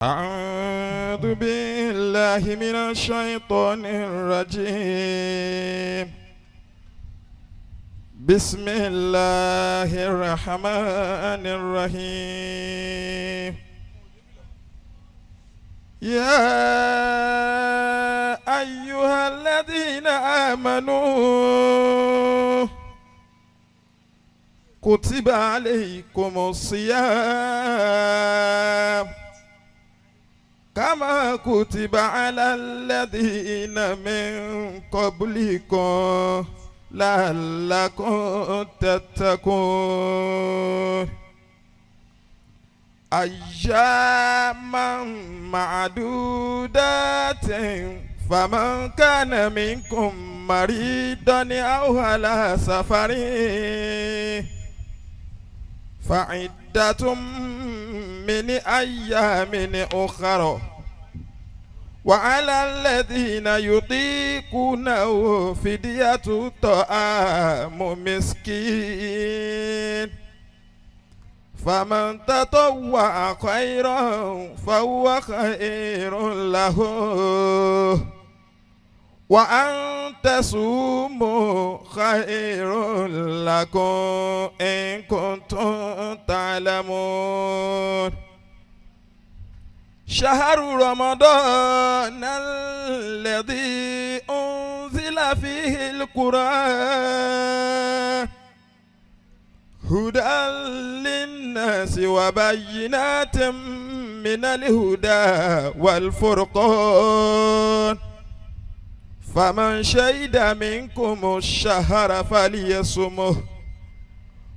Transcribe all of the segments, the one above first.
أعوذ بالله من الشيطان الرجيم. بسم الله الرحمن الرحيم. يا أيها الذين آمنوا كتب عليكم الصيام كما كتب على الذين من قبلكم لعلكم تتقون. أياما معدودات فمن كان منكم مريضا أو على سفر فعدة من أيام أخرى وعلى الذين يطيقونه فدية طعام مسكين فمن تطوع خيرا فهو خير له وأن تصوموا خير لكم إن كنتم تعلمون. شهر رمضان الذي أنزل فيه القرآن هدى للناس وبينات من الهدى والفرقان فمن شهد منكم الشهر فليصمه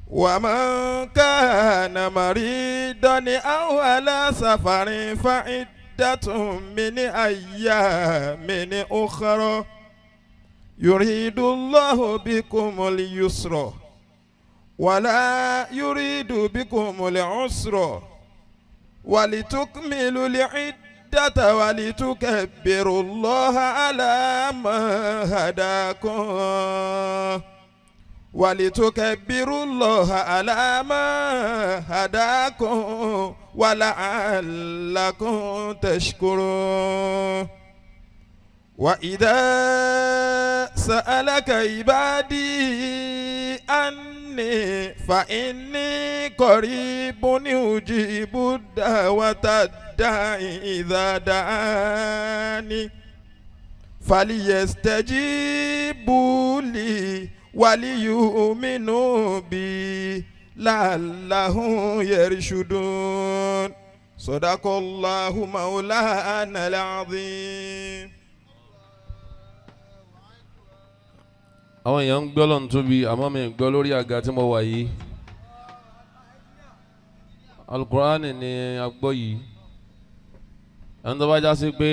ومن كان مريضا أو على سفر فعدة من أيام أخرى يريد الله بكم اليسر ولا يريد بكم العسر ولتكملوا العدة ولتكبروا الله على ما هداكم ولتكبروا الله على ما هداكم ولعلكم تشكرون. وإذا سألك عبادي أني فإني قريب أجيب دعوة الداعي إذا دعاني فليستجيبوا لي وليؤمنوا بي لعلهم يرشدون. صدق الله مولانا العظيم. àwọn èèyàn ń gbọ́ lọ́n tóbi àmọ́ mi ń gbọ́ lórí àga tí mo wà yìí. alukur'ani ni a gbọ́ yìí. ẹni tó bá já sí pé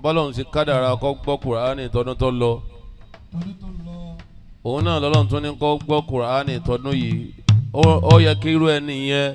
bọ́lọ̀n ti kádàrá kó gbọ́ kur'ani tọdún tó lọ. òun náà lọ́lọ́run tún ní kó gbọ́ kur'ani tọdún yìí. ó yẹ kí irú ẹni yẹn